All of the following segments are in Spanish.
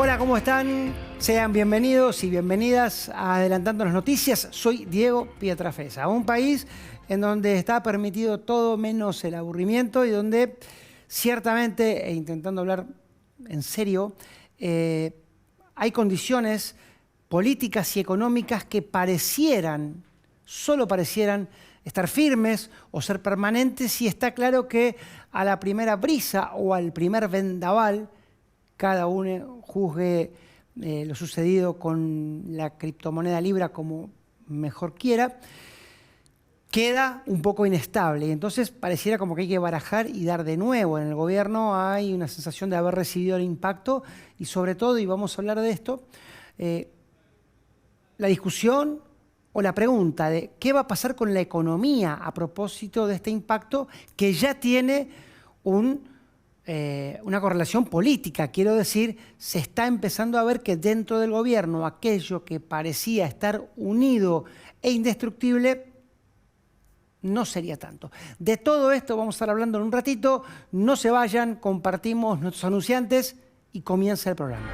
Hola, ¿cómo están? Sean bienvenidos y bienvenidas a Adelantando las Noticias. Soy Diego Pietrafesa, un país en donde está permitido todo menos el aburrimiento y donde ciertamente, e intentando hablar en serio, hay condiciones políticas y económicas que parecieran, solo parecieran, estar firmes o ser permanentes, y está claro que a la primera brisa o al primer vendaval, cada uno juzgue lo sucedido con la criptomoneda Libra como mejor quiera, queda un poco inestable. Y entonces pareciera como que hay que barajar y dar de nuevo. En el gobierno hay una sensación de haber recibido el impacto y sobre todo, y vamos a hablar de esto, la discusión o la pregunta de qué va a pasar con la economía a propósito de este impacto que ya tiene una correlación política. Quiero decir, se está empezando a ver que dentro del gobierno aquello que parecía estar unido e indestructible no sería tanto. De todo esto vamos a estar hablando en un ratito. No se vayan, compartimos nuestros anunciantes y comienza el programa.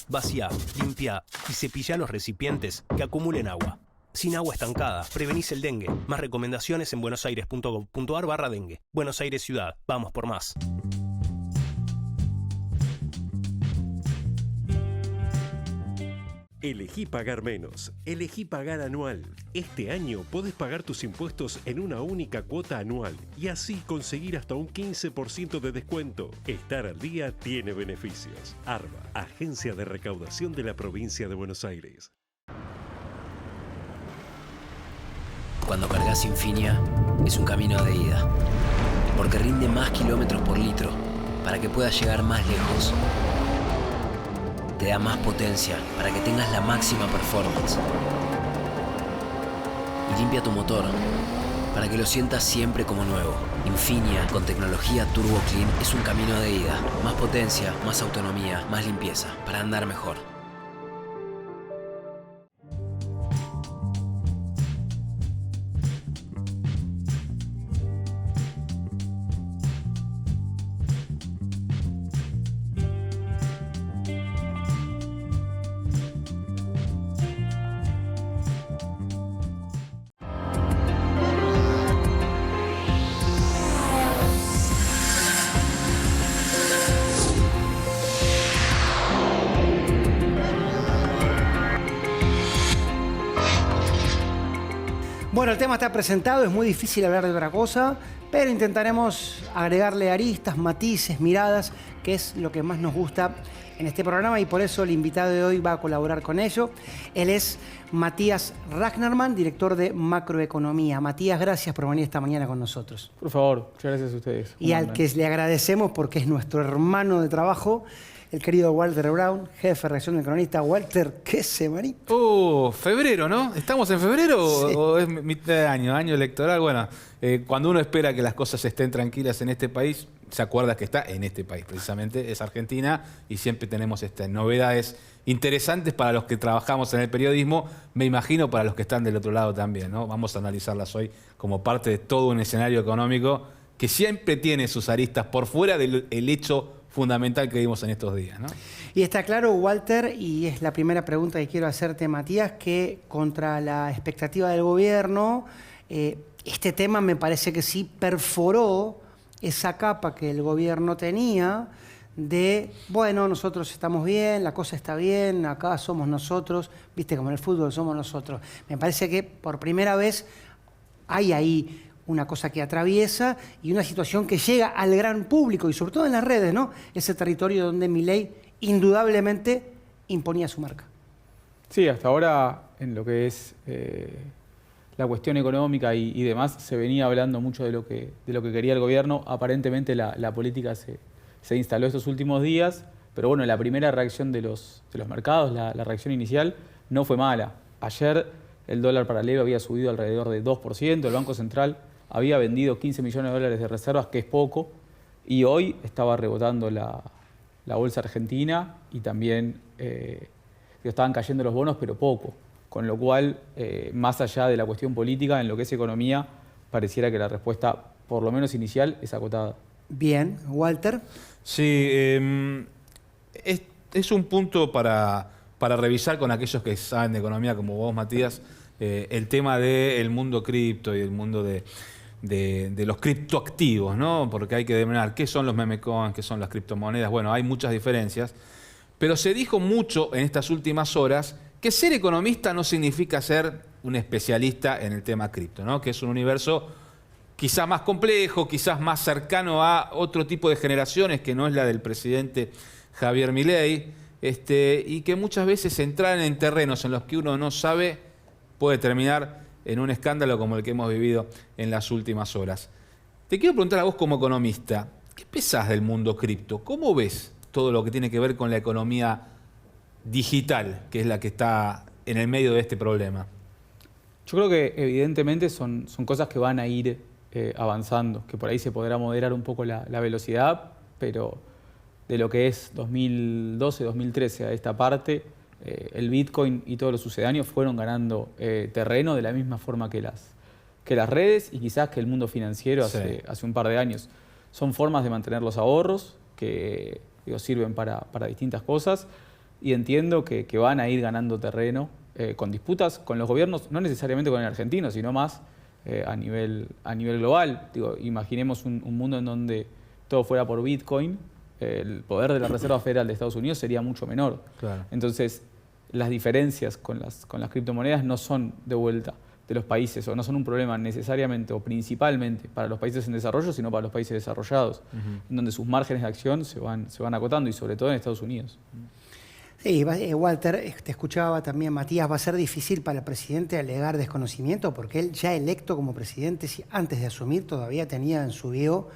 Vacía, limpia y cepilla los recipientes que acumulen agua. Sin agua estancada, prevenís el dengue. Más recomendaciones en buenosaires.gov.ar/dengue. Buenos Aires Ciudad. Vamos por más. Elegí pagar menos. Elegí pagar anual. Este año podés pagar tus impuestos en una única cuota anual y así conseguir hasta un 15% de descuento. Estar al día tiene beneficios. ARBA, Agencia de Recaudación de la Provincia de Buenos Aires. Cuando cargas Infinia, es un camino de ida. Porque rinde más kilómetros por litro para que puedas llegar más lejos. Te da más potencia para que tengas la máxima performance. Y limpia tu motor para que lo sientas siempre como nuevo. Infinia con tecnología Turbo Clean es un camino de ida. Más potencia, más autonomía, más limpieza para andar mejor. Bueno, el tema está presentado, es muy difícil hablar de otra cosa, pero intentaremos agregarle aristas, matices, miradas, que es lo que más nos gusta en este programa, y por eso el invitado de hoy va a colaborar con ello. Él es Matías Ragnarman, director de Macroeconomía. Matías, gracias por venir esta mañana con nosotros. Por favor, muchas gracias a ustedes. Y al que le agradecemos porque es nuestro hermano de trabajo, el querido Walter Brown, jefe de redacción del Cronista. Walter, ¿qué semanita? Febrero, ¿no? ¿Estamos en febrero Sí. o es mitad de año, año electoral? Bueno, cuando uno espera que las cosas estén tranquilas en este país, se acuerda que está en este país, precisamente, es Argentina, y siempre tenemos novedades interesantes para los que trabajamos en el periodismo, me imagino para los que están del otro lado también, ¿no? Vamos a analizarlas hoy como parte de todo un escenario económico que siempre tiene sus aristas por fuera del hecho fundamental que vimos en estos días, ¿no? Y está claro, Walter, y es la primera pregunta que quiero hacerte, Matías, que contra la expectativa del gobierno, este tema me parece que sí perforó esa capa que el gobierno tenía de, bueno, nosotros estamos bien, la cosa está bien, acá somos nosotros, viste, como en el fútbol somos nosotros. Me parece que por primera vez hay ahí una cosa que atraviesa y una situación que llega al gran público y sobre todo en las redes, ¿no? Ese territorio donde Milei indudablemente imponía su marca. Sí, hasta ahora en lo que es la cuestión económica y demás se venía hablando mucho de lo que quería el gobierno. Aparentemente la política se instaló estos últimos días, pero bueno, la primera reacción de los mercados, la reacción inicial, no fue mala. Ayer el dólar paralelo había subido alrededor de 2%, el Banco Central había vendido 15 millones de dólares de reservas, que es poco, y hoy estaba rebotando la bolsa argentina y también estaban cayendo los bonos, pero poco. Con lo cual, más allá de la cuestión política, en lo que es economía, pareciera que la respuesta, por lo menos inicial, es acotada. Bien, Walter. Sí, es un punto para revisar con aquellos que saben de economía, como vos, Matías, el tema del mundo cripto y el mundo de los criptoactivos, ¿no? Porque hay que determinar qué son los meme coins, qué son las criptomonedas. Bueno, hay muchas diferencias, pero se dijo mucho en estas últimas horas que ser economista no significa ser un especialista en el tema cripto, ¿no? Que es un universo quizás más complejo, quizás más cercano a otro tipo de generaciones que no es la del presidente Javier Milei, y que muchas veces entrar en terrenos en los que uno no sabe puede terminar en un escándalo como el que hemos vivido en las últimas horas. Te quiero preguntar a vos como economista, ¿qué pensás del mundo cripto? ¿Cómo ves todo lo que tiene que ver con la economía digital, que es la que está en el medio de este problema? Yo creo que evidentemente son cosas que van a ir avanzando, que por ahí se podrá moderar un poco la velocidad, pero de lo que es 2012, 2013 a esta parte, el Bitcoin y todos los sucedáneos fueron ganando terreno de la misma forma que las redes y quizás que el mundo financiero hace un par de años. Son formas de mantener los ahorros que sirven para distintas cosas y entiendo que van a ir ganando terreno con disputas con los gobiernos, no necesariamente con el argentino, sino más a nivel global. Imaginemos un mundo en donde todo fuera por Bitcoin, el poder de la Reserva Federal de Estados Unidos sería mucho menor. Claro. Entonces, las diferencias con las criptomonedas no son de vuelta de los países o no son un problema necesariamente o principalmente para los países en desarrollo, sino para los países desarrollados, en donde sus márgenes de acción se van acotando y sobre todo en Estados Unidos. Sí, Walter, te escuchaba también, Matías, va a ser difícil para el presidente alegar desconocimiento porque él ya electo como presidente, antes de asumir, todavía tenía en su bio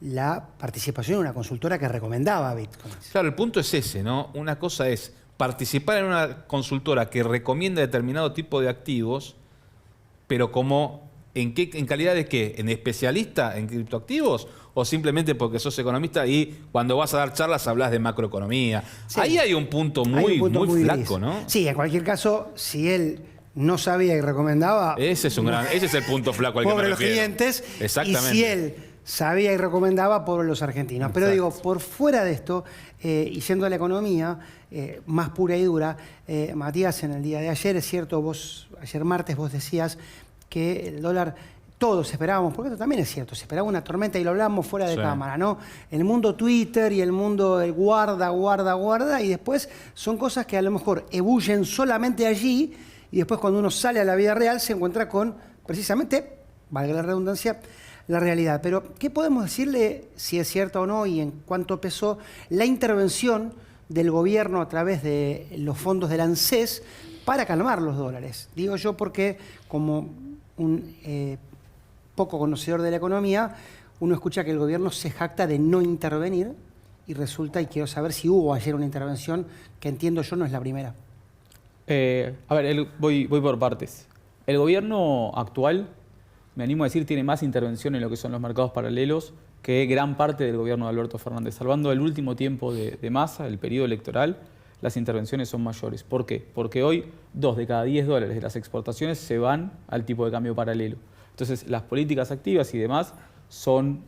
la participación en una consultora que recomendaba Bitcoin. Claro, el punto es ese, ¿no? Una cosa es participar en una consultora que recomienda determinado tipo de activos, pero ¿en calidad de qué? ¿En especialista en criptoactivos? ¿O simplemente porque sos economista y cuando vas a dar charlas hablas de macroeconomía? Sí. Ahí hay un punto muy flaco, ¿no? Sí, en cualquier caso, si él no sabía y recomendaba... Ese es el punto flaco al que me refiero. Pobre los clientes. Exactamente. Y si él sabía y recomendaba, pobre los argentinos. Exacto. Pero digo, por fuera de esto, y siendo la economía más pura y dura, Matías, en el día de ayer, es cierto, ayer martes vos decías que el dólar... Todos esperábamos, porque esto también es cierto, se esperaba una tormenta y lo hablamos fuera de cámara, ¿no? El mundo Twitter y el mundo del guarda, y después son cosas que a lo mejor ebullen solamente allí, y después cuando uno sale a la vida real se encuentra con, precisamente, valga la redundancia, la realidad. Pero, ¿qué podemos decirle, si es cierto o no, y en cuánto pesó la intervención del gobierno a través de los fondos del ANSES para calmar los dólares? Digo yo porque, como un poco conocedor de la economía, uno escucha que el gobierno se jacta de no intervenir y resulta, y quiero saber si hubo ayer una intervención que entiendo yo no es la primera. Voy por partes. El gobierno actual, me animo a decir, tiene más intervención en lo que son los mercados paralelos que gran parte del gobierno de Alberto Fernández. Salvando el último tiempo de Massa, el periodo electoral, las intervenciones son mayores. ¿Por qué? Porque hoy 2 de cada 10 dólares de las exportaciones se van al tipo de cambio paralelo. Entonces, las políticas activas y demás son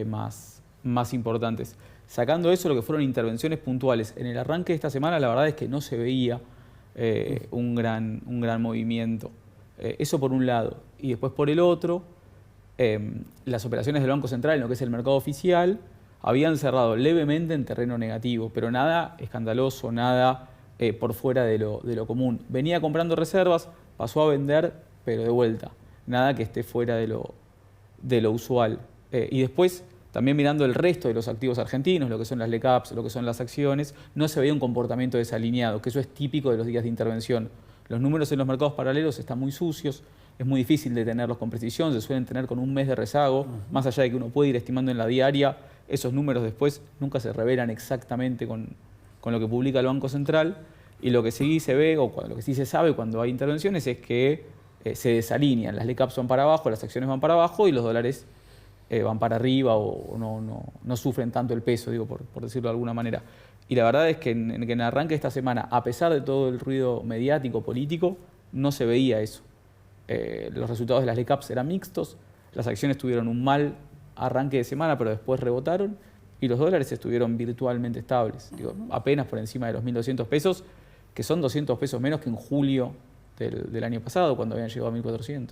más importantes. Sacando eso, lo que fueron intervenciones puntuales. En el arranque de esta semana, la verdad es que no se veía un gran movimiento. Eso por un lado. Y después por el otro, las operaciones del Banco Central en lo que es el mercado oficial habían cerrado levemente en terreno negativo, pero nada escandaloso, nada por fuera de lo común. Venía comprando reservas, pasó a vender, pero de vuelta. Nada que esté fuera de lo usual. Y después, también mirando el resto de los activos argentinos, lo que son las LECAPs, lo que son las acciones, no se veía un comportamiento desalineado, que eso es típico de los días de intervención. Los números en los mercados paralelos están muy sucios, es muy difícil de tenerlos con precisión, se suelen tener con un mes de rezago, más allá de que uno puede ir estimando en la diaria, esos números después nunca se revelan exactamente con lo que publica el Banco Central, y lo que sí se ve, o lo que sí se sabe cuando hay intervenciones es que se desalinean, las LECAPs van para abajo, las acciones van para abajo y los dólares van para arriba o no sufren tanto el peso, por decirlo de alguna manera. Y la verdad es que en el arranque de esta semana, a pesar de todo el ruido mediático, político, no se veía eso. Los resultados de las LECAPs eran mixtos, Las acciones tuvieron un mal arranque de semana, pero después rebotaron y los dólares estuvieron virtualmente estables. Digo, apenas por encima de los 1.200 pesos, que son 200 pesos menos que en julio del año pasado, cuando habían llegado a 1.400.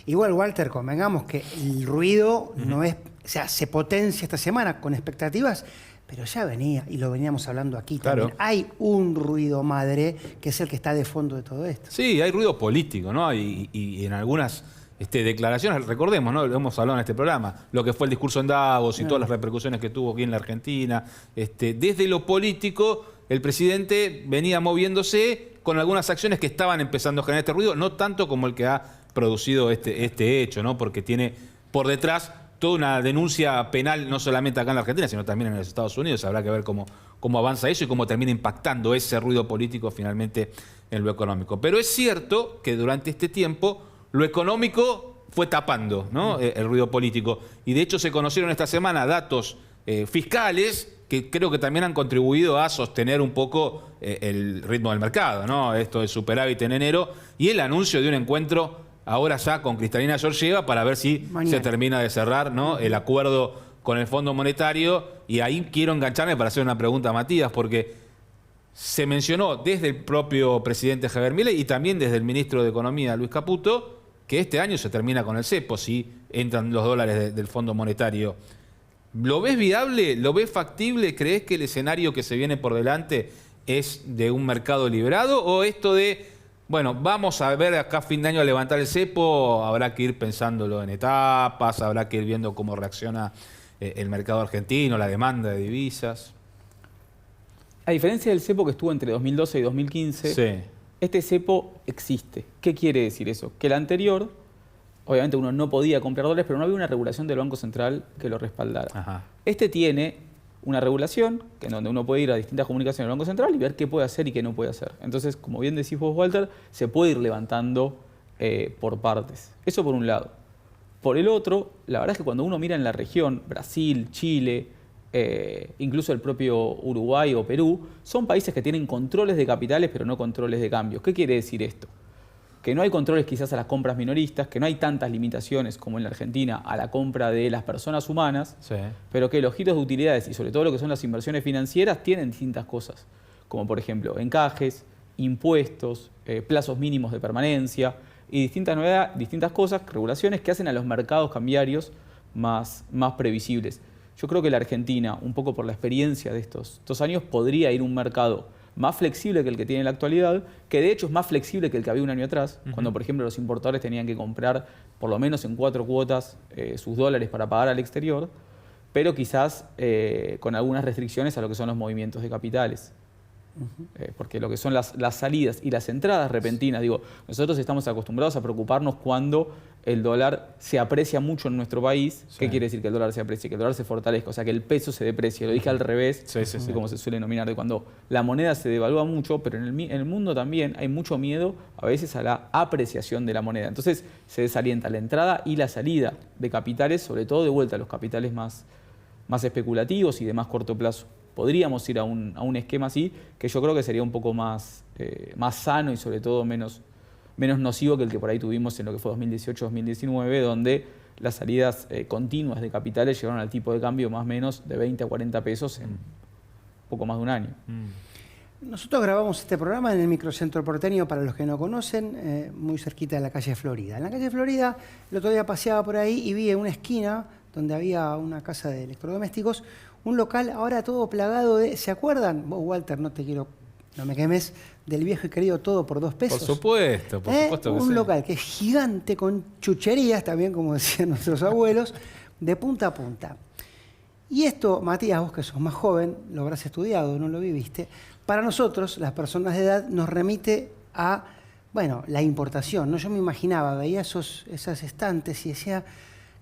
Igual, Walter, convengamos que el ruido no es, o sea, se potencia esta semana con expectativas, pero ya venía, y lo veníamos hablando aquí Claro. también. Hay un ruido madre que es el que está de fondo de todo esto. Sí, hay ruido político, ¿no? Y en algunas declaraciones, recordemos, ¿no? Lo hemos hablado en este programa, lo que fue el discurso en Davos y todas las repercusiones que tuvo aquí en la Argentina. Desde lo político, el presidente venía moviéndose con algunas acciones que estaban empezando a generar este ruido, no tanto como el que ha producido este hecho, ¿no? Porque tiene por detrás toda una denuncia penal, no solamente acá en la Argentina, sino también en los Estados Unidos. Habrá que ver cómo avanza eso y cómo termina impactando ese ruido político finalmente en lo económico. Pero es cierto que durante este tiempo lo económico fue tapando, ¿no? El ruido político. Y de hecho se conocieron esta semana datos fiscales que creo que también han contribuido a sostener un poco el ritmo del mercado, ¿no? Esto de superávit en enero y el anuncio de un encuentro ahora ya con Kristalina Georgieva para ver si se termina de cerrar, ¿no? El acuerdo con el Fondo Monetario. Y ahí quiero engancharme para hacer una pregunta a Matías, porque se mencionó desde el propio presidente Javier Milei y también desde el ministro de Economía, Luis Caputo, que este año se termina con el cepo si entran los dólares del Fondo Monetario. ¿Lo ves viable? ¿Lo ves factible? ¿Crees que el escenario que se viene por delante es de un mercado liberado? ¿O esto de, bueno, vamos a ver acá a fin de año a levantar el cepo, habrá que ir pensándolo en etapas, habrá que ir viendo cómo reacciona el mercado argentino, la demanda de divisas? A diferencia del cepo que estuvo entre 2012 y 2015, Sí. este cepo existe. ¿Qué quiere decir eso? Que el anterior, obviamente uno no podía comprar dólares, pero no había una regulación del Banco Central que lo respaldara. Ajá. Este tiene una regulación en donde uno puede ir a distintas comunicaciones del Banco Central y ver qué puede hacer y qué no puede hacer. Entonces, como bien decís vos, Walter, se puede ir levantando por partes. Eso por un lado. Por el otro, la verdad es que cuando uno mira en la región, Brasil, Chile, incluso el propio Uruguay o Perú, son países que tienen controles de capitales pero no controles de cambios. ¿Qué quiere decir esto? Que no hay controles quizás a las compras minoristas, que no hay tantas limitaciones como en la Argentina a la compra de las personas humanas, Sí. pero que los giros de utilidades y sobre todo lo que son las inversiones financieras tienen distintas cosas, como por ejemplo encajes, impuestos, plazos mínimos de permanencia y distintas cosas, regulaciones que hacen a los mercados cambiarios más previsibles. Yo creo que la Argentina, un poco por la experiencia de estos 2 años, podría ir a un mercado más flexible que el que tiene en la actualidad, que de hecho es más flexible que el que había un año atrás, cuando por ejemplo los importadores tenían que comprar por lo menos en 4 cuotas sus dólares para pagar al exterior, pero quizás con algunas restricciones a lo que son los movimientos de capitales. Porque lo que son las salidas y las entradas repentinas, digo, nosotros estamos acostumbrados a preocuparnos cuando el dólar se aprecia mucho en nuestro país. Sí. ¿Qué quiere decir que el dólar se aprecie? Que el dólar se fortalezca, o sea, que el peso se deprecie. Lo dije al revés, Sí. como se suele denominar, de cuando la moneda se devalúa mucho, pero en el mundo también hay mucho miedo a veces a la apreciación de la moneda. Entonces se desalienta la entrada y la salida de capitales, sobre todo de vuelta a los capitales más especulativos y de más corto plazo. Podríamos ir a un esquema así, que yo creo que sería un poco más sano y sobre todo menos nocivo que el que por ahí tuvimos en lo que fue 2018-2019, donde las salidas continuas de capitales llegaron al tipo de cambio más o menos de 20 a 40 pesos en poco más de un año. Nosotros grabamos este programa en el microcentro porteño, para los que no conocen, muy cerquita de la calle Florida. En la calle Florida, el otro día paseaba por ahí y vi en una esquina donde había una casa de electrodomésticos, un local ahora todo plagado de... ¿Se acuerdan? Vos, Walter, no me quemes, del viejo y querido Todo por 2 pesos. Por supuesto que sí. Un local que es gigante, con chucherías también, como decían nuestros abuelos, de punta a punta. Y esto, Matías, vos que sos más joven, lo habrás estudiado, no lo viviste, para nosotros, las personas de edad, nos remite a, bueno, la importación, ¿no? Yo me imaginaba, veía esas estantes y decía,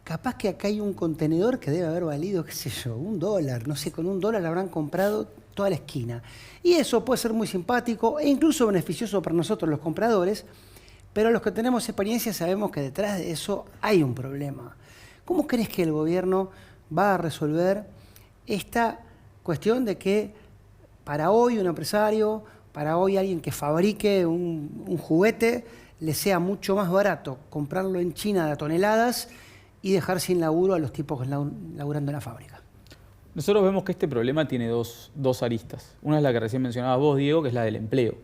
capaz que acá hay un contenedor que debe haber valido, qué sé yo, $1, no sé, con $1 habrán comprado toda la esquina. Y eso puede ser muy simpático e incluso beneficioso para nosotros los compradores, pero los que tenemos experiencia sabemos que detrás de eso hay un problema. ¿Cómo crees que el gobierno va a resolver esta cuestión de que para hoy un empresario para hoy alguien que fabrique un juguete le sea mucho más barato comprarlo en China de toneladas y dejar sin laburo a los tipos que están laburando en la fábrica? Nosotros vemos que este problema tiene dos aristas. Una es la que recién mencionabas vos, Diego, que es la del empleo.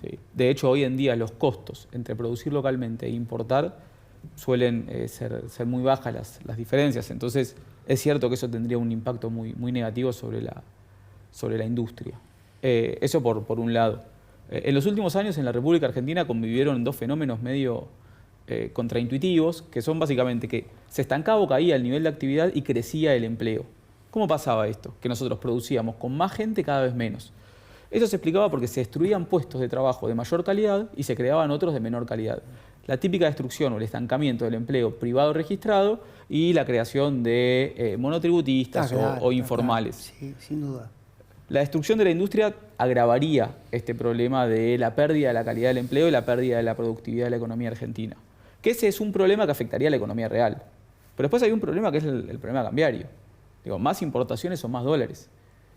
¿Sí? De hecho, hoy en día los costos entre producir localmente e importar suelen ser muy bajas las diferencias. Entonces, es cierto que eso tendría un impacto muy negativo sobre la industria. Eso por un lado. En los últimos años en la República Argentina convivieron dos fenómenos medio contraintuitivos, que son básicamente que se estancaba o caía el nivel de actividad y crecía el empleo. ¿Cómo pasaba esto? Que nosotros producíamos con más gente cada vez menos. Eso se explicaba porque se destruían puestos de trabajo de mayor calidad y se creaban otros de menor calidad. La típica destrucción o el estancamiento del empleo privado registrado y la creación de monotributistas o informales. Sí, sin duda. La destrucción de la industria agravaría este problema de la pérdida de la calidad del empleo y la pérdida de la productividad de la economía argentina. Que ese es un problema que afectaría a la economía real. Pero después hay un problema que es el problema cambiario. Digo, más importaciones o más dólares.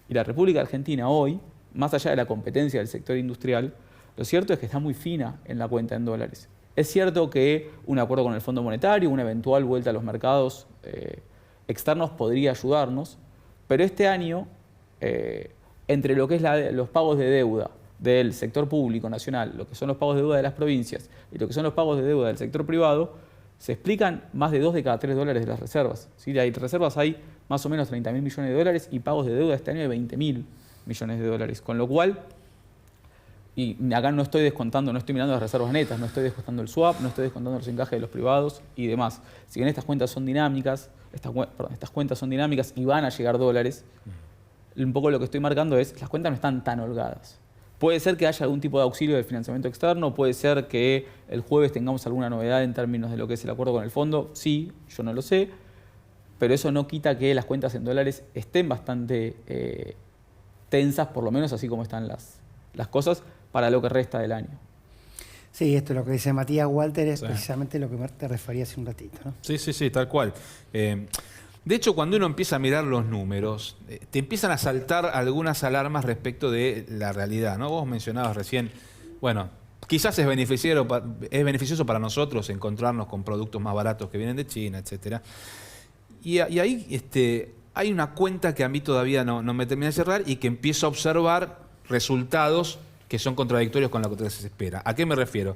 Y la República Argentina hoy, más allá de la competencia del sector industrial, lo cierto es que está muy fina en la cuenta en dólares. Es cierto que un acuerdo con el Fondo Monetario, una eventual vuelta a los mercados externos podría ayudarnos, pero este año, entre lo que es los pagos de deuda del sector público nacional, lo que son los pagos de deuda de las provincias y lo que son los pagos de deuda del sector privado, se explican más de 2 de cada 3 dólares de las reservas. ¿Sí? De reservas hay más o menos 30.000 millones de dólares y pagos de deuda este año de 20.000 millones de dólares. Con lo cual, y acá no estoy descontando, no estoy mirando las reservas netas, no estoy descontando el swap, no estoy descontando los encajes de los privados y demás. Si bien estas cuentas son dinámicas, estas cuentas son dinámicas y van a llegar dólares, un poco lo que estoy marcando es las cuentas no están tan holgadas. Puede ser que haya algún tipo de auxilio del financiamiento externo, puede ser que el jueves tengamos alguna novedad en términos de lo que es el acuerdo con el fondo, sí, yo no lo sé, pero eso no quita que las cuentas en dólares estén bastante tensas, por lo menos así como están las cosas, para lo que resta del año. Sí, esto es lo que dice Matías Walter, es precisamente lo que te refería hace un ratito, ¿no? Sí, tal cual. De hecho, cuando uno empieza a mirar los números, te empiezan a saltar algunas alarmas respecto de la realidad, ¿no? Vos mencionabas recién, bueno, quizás es beneficioso para nosotros encontrarnos con productos más baratos que vienen de China, etcétera. Y ahí hay una cuenta que a mí todavía no me termina de cerrar y que empiezo a observar resultados que son contradictorios con lo que se espera. ¿A qué me refiero?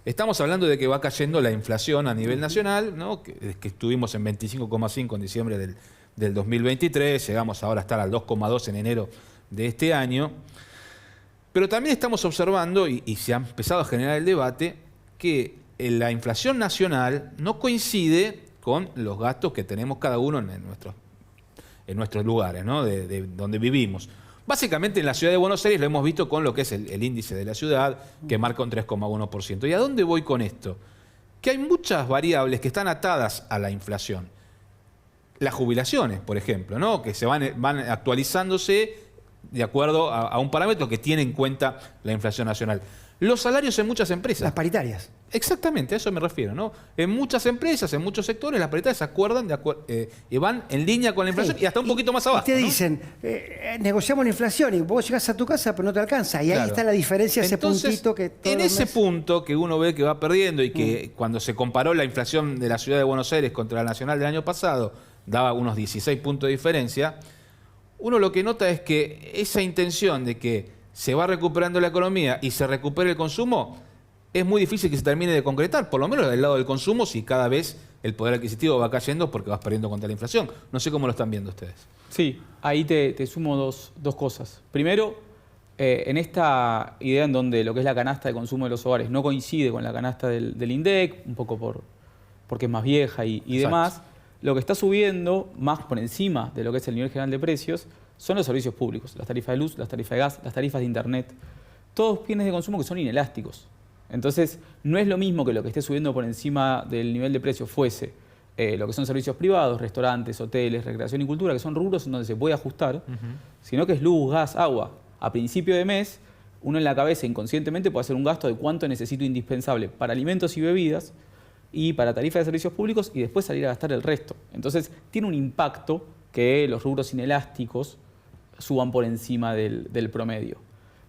Estamos hablando de que va cayendo la inflación a nivel nacional, ¿no? que estuvimos en 25,5 en diciembre del 2023, llegamos ahora a estar al 2,2 en enero de este año, pero también estamos observando, y se ha empezado a generar el debate, que la inflación nacional no coincide con los gastos que tenemos cada uno en nuestros lugares, ¿no? de donde vivimos. Básicamente en la ciudad de Buenos Aires lo hemos visto con lo que es el índice de la ciudad, que marca un 3,1%. ¿Y a dónde voy con esto? Que hay muchas variables que están atadas a la inflación. Las jubilaciones, por ejemplo, ¿no? Que se van actualizándose de acuerdo a un parámetro que tiene en cuenta la inflación nacional. Los salarios en muchas empresas. Las paritarias. Exactamente, a eso me refiero, ¿no? En muchas empresas, en muchos sectores, las paritarias se acuerdan y van en línea con la inflación y hasta un poquito más abajo. Y te dicen, negociamos la inflación y vos llegás a tu casa pero no te alcanza. Y ahí está la diferencia, entonces, ese puntito que todos en ese punto que uno ve que va perdiendo y que cuando se comparó la inflación de la ciudad de Buenos Aires contra la nacional del año pasado, daba unos 16 puntos de diferencia, uno lo que nota es que esa intención de que se va recuperando la economía y se recupere el consumo, es muy difícil que se termine de concretar, por lo menos del lado del consumo, si cada vez el poder adquisitivo va cayendo porque vas perdiendo contra la inflación. No sé cómo lo están viendo ustedes. Sí, ahí te sumo dos cosas. Primero, en esta idea en donde lo que es la canasta de consumo de los hogares no coincide con la canasta del INDEC, un poco porque es más vieja y demás, lo que está subiendo más por encima de lo que es el nivel general de precios son los servicios públicos, las tarifas de luz, las tarifas de gas, las tarifas de internet, todos bienes de consumo que son inelásticos. Entonces, no es lo mismo que lo que esté subiendo por encima del nivel de precio fuese lo que son servicios privados, restaurantes, hoteles, recreación y cultura, que son rubros en donde se puede ajustar, sino que es luz, gas, agua. A principio de mes, uno en la cabeza inconscientemente puede hacer un gasto de cuánto necesito indispensable para alimentos y bebidas y para tarifas de servicios públicos y después salir a gastar el resto. Entonces, tiene un impacto que los rubros inelásticos suban por encima del promedio.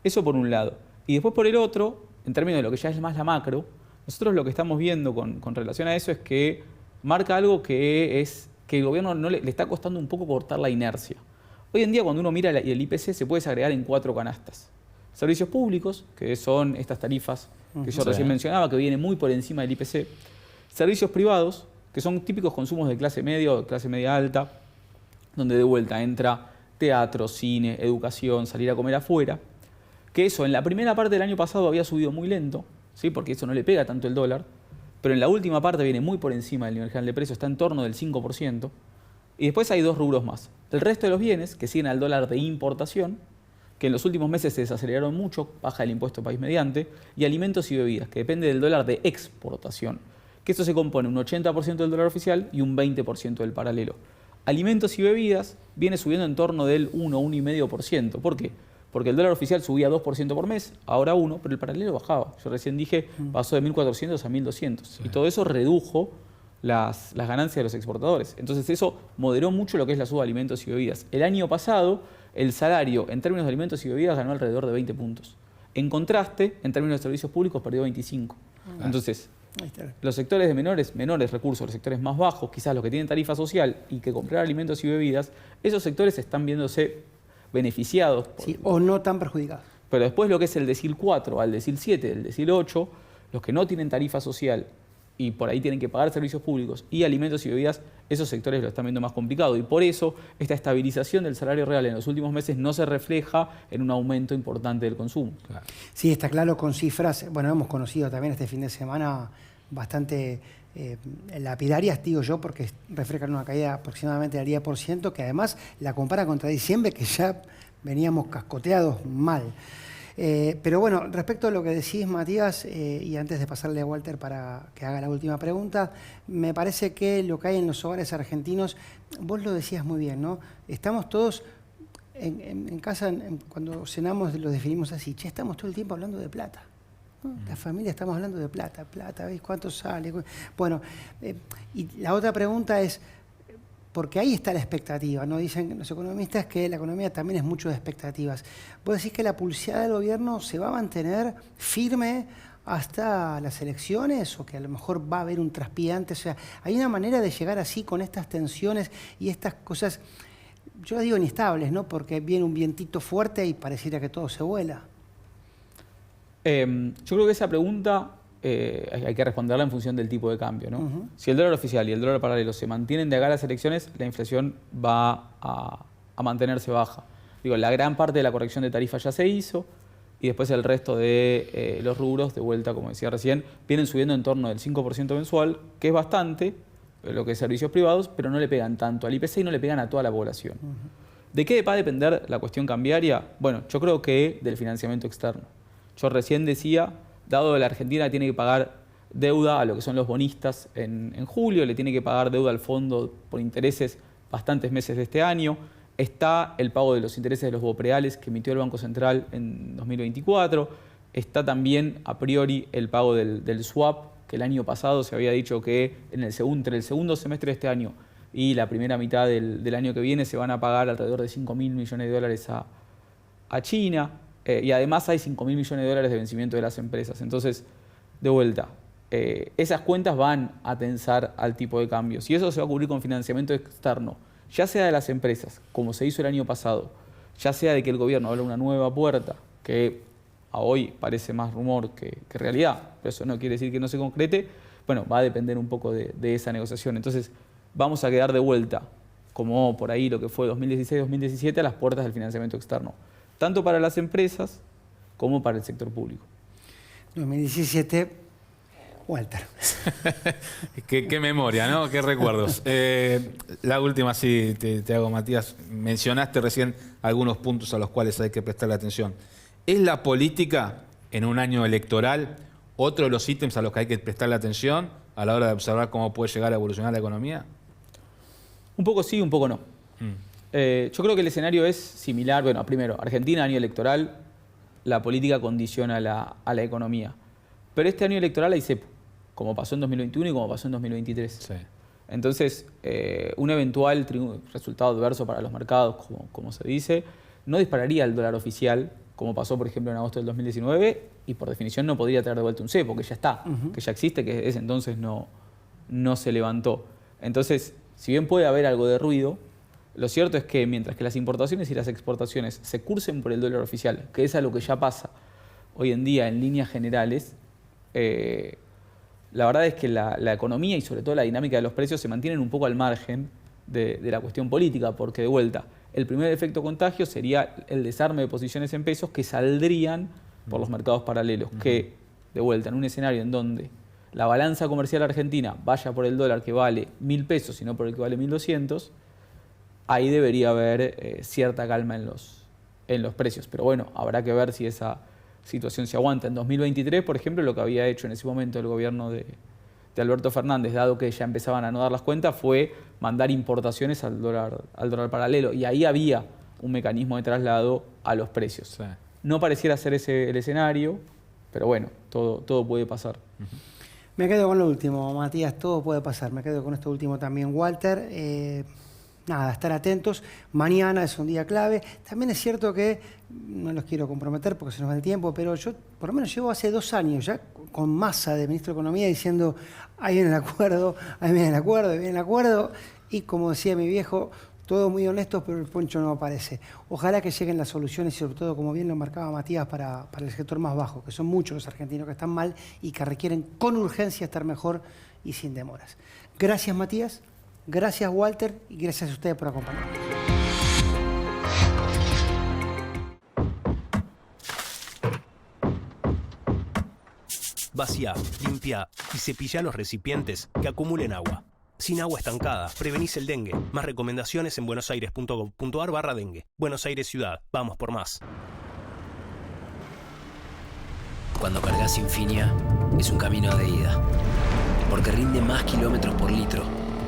Eso por un lado. Y después por el otro, en términos de lo que ya es más la macro, nosotros lo que estamos viendo con relación a eso es que marca algo que es que el gobierno no le está costando un poco cortar la inercia. Hoy en día, cuando uno mira el IPC, se puede desagregar en 4 canastas. Servicios públicos, que son estas tarifas que yo recién mencionaba, que vienen muy por encima del IPC. Servicios privados, que son típicos consumos de clase media o de clase media alta, donde de vuelta entra teatro, cine, educación, salir a comer afuera. Que eso en la primera parte del año pasado había subido muy lento, ¿sí? Porque eso no le pega tanto el dólar, pero en la última parte viene muy por encima del nivel general de precios, está en torno del 5%. Y después hay 2 rubros más. El resto de los bienes, que siguen al dólar de importación, que en los últimos meses se desaceleraron mucho, baja el impuesto país mediante, y alimentos y bebidas, que depende del dólar de exportación, que esto se compone un 80% del dólar oficial y un 20% del paralelo. Alimentos y bebidas viene subiendo en torno del 1,5%. ¿Por qué? Porque el dólar oficial subía 2% por mes, ahora 1%, pero el paralelo bajaba. Yo recién dije, pasó de 1.400 a 1.200. Sí. Y todo eso redujo las ganancias de los exportadores. Entonces eso moderó mucho lo que es la suba de alimentos y bebidas. El año pasado, el salario en términos de alimentos y bebidas ganó alrededor de 20 puntos. En contraste, en términos de servicios públicos, perdió 25. Entonces, los sectores de menores recursos, los sectores más bajos, quizás los que tienen tarifa social y que comprar alimentos y bebidas, esos sectores están viéndose beneficiados. Sí, o no tan perjudicados. Pero después lo que es el decil 4 al decil 7, el decil 8, los que no tienen tarifa social y por ahí tienen que pagar servicios públicos y alimentos y bebidas, esos sectores lo están viendo más complicado. Y por eso esta estabilización del salario real en los últimos meses no se refleja en un aumento importante del consumo. Claro. Sí, está claro con cifras. Bueno, hemos conocido también este fin de semana bastante lapidarias, digo yo, porque reflejan una caída aproximadamente del 10%, que además la compara contra diciembre, que ya veníamos cascoteados mal. Pero bueno, respecto a lo que decís, Matías, y antes de pasarle a Walter para que haga la última pregunta, me parece que lo que hay en los hogares argentinos, vos lo decías muy bien, ¿no? Estamos todos en casa, cuando cenamos lo definimos así, che, estamos todo el tiempo hablando de plata. ¿No? La familia estamos hablando de plata, ¿ves cuánto sale? Bueno, y la otra pregunta es, porque ahí está la expectativa, ¿no? Dicen los economistas que la economía también es mucho de expectativas. ¿Vos decís que la pulseada del gobierno se va a mantener firme hasta las elecciones o que a lo mejor va a haber un traspiante? O sea, ¿hay una manera de llegar así con estas tensiones y estas cosas, yo digo inestables, ¿no? Porque viene un vientito fuerte y pareciera que todo se vuela. Yo creo que esa pregunta hay que responderla en función del tipo de cambio, ¿no? Si el dólar oficial y el dólar paralelo se mantienen de acá a las elecciones, la inflación va a mantenerse baja. Digo, la gran parte de la corrección de tarifas ya se hizo y después el resto de los rubros, de vuelta, como decía recién, vienen subiendo en torno del 5% mensual, que es bastante, lo que es servicios privados, pero no le pegan tanto al IPC y no le pegan a toda la población. ¿De qué va a depender la cuestión cambiaria? Bueno, yo creo que del financiamiento externo. Yo recién decía, dado que la Argentina tiene que pagar deuda a lo que son los bonistas en julio, le tiene que pagar deuda al fondo por intereses bastantes meses de este año, está el pago de los intereses de los bopreales que emitió el Banco Central en 2024, está también a priori el pago del swap, que el año pasado se había dicho que entre el segundo semestre de este año y la primera mitad del año que viene se van a pagar alrededor de 5.000 millones de dólares a China. Y además hay 5.000 millones de dólares de vencimiento de las empresas. Entonces, de vuelta, esas cuentas van a tensar al tipo de cambio. Si eso se va a cubrir con financiamiento externo, ya sea de las empresas, como se hizo el año pasado, ya sea de que el gobierno abra una nueva puerta, que a hoy parece más rumor que realidad, pero eso no quiere decir que no se concrete, bueno, va a depender un poco de esa negociación. Entonces, vamos a quedar de vuelta, como por ahí lo que fue 2016-2017, a las puertas del financiamiento externo, tanto para las empresas como para el sector público. 2017, Walter. Qué memoria, ¿no? Qué recuerdos. La última, sí, te hago, Matías. Mencionaste recién algunos puntos a los cuales hay que prestarle atención. ¿Es la política en un año electoral otro de los ítems a los que hay que prestarle atención a la hora de observar cómo puede llegar a evolucionar la economía? Un poco sí, un poco no. Yo creo que el escenario es similar. Bueno, primero, Argentina, año electoral, la política condiciona a la economía. Pero este año electoral hay cepo, como pasó en 2021 y como pasó en 2023. Sí. Entonces, un eventual resultado adverso para los mercados, como se dice, no dispararía el dólar oficial como pasó por ejemplo en agosto del 2019, y por definición no podría traer de vuelta un cepo, que ya está, que ya existe, que ese entonces no se levantó. Entonces, si bien puede haber algo de ruido, lo cierto es que mientras que las importaciones y las exportaciones se cursen por el dólar oficial, que es algo que ya pasa hoy en día en líneas generales, la verdad es que la economía y sobre todo la dinámica de los precios se mantienen un poco al margen de la cuestión política, porque de vuelta, el primer efecto contagio sería el desarme de posiciones en pesos que saldrían por los mercados paralelos, que de vuelta en un escenario en donde la balanza comercial argentina vaya por el dólar que vale 1.000 pesos y no por el que vale 1.200, ahí debería haber cierta calma en los precios. Pero bueno, habrá que ver si esa situación se aguanta. En 2023, por ejemplo, lo que había hecho en ese momento el gobierno de Alberto Fernández, dado que ya empezaban a no dar las cuentas, fue mandar importaciones al dólar paralelo. Y ahí había un mecanismo de traslado a los precios. Sí. No pareciera ser ese el escenario, pero bueno, todo puede pasar. Me quedo con lo último, Matías, todo puede pasar. Me quedo con esto último también, Walter. Nada, estar atentos. Mañana es un día clave. También es cierto que, no los quiero comprometer porque se nos va el tiempo, pero yo por lo menos llevo hace 2 años ya con Massa de ministro de Economía diciendo, ahí viene el acuerdo, ahí viene el acuerdo, ahí viene el acuerdo. Y como decía mi viejo, todos muy honestos, pero el poncho no aparece. Ojalá que lleguen las soluciones y sobre todo, como bien lo marcaba Matías, para el sector más bajo, que son muchos los argentinos que están mal y que requieren con urgencia estar mejor y sin demoras. Gracias, Matías. Gracias, Walter, y gracias a ustedes por acompañarnos. Vacía, limpia y cepilla los recipientes que acumulen agua. Sin agua estancada, prevenís el dengue. Más recomendaciones en buenosaires.gov.ar/dengue. Buenos Aires Ciudad. Vamos por más. Cuando cargas Infinia, es un camino de ida. Porque rinde más kilómetros por litro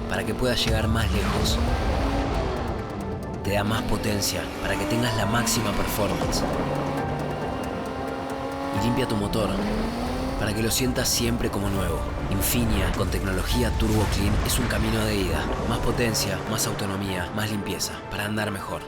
para que puedas llegar más lejos. Te da más potencia para que tengas la máxima performance. Y limpia tu motor para que lo sientas siempre como nuevo. Infinia con tecnología Turbo Clean es un camino de ida. Más potencia, más autonomía, más limpieza para andar mejor.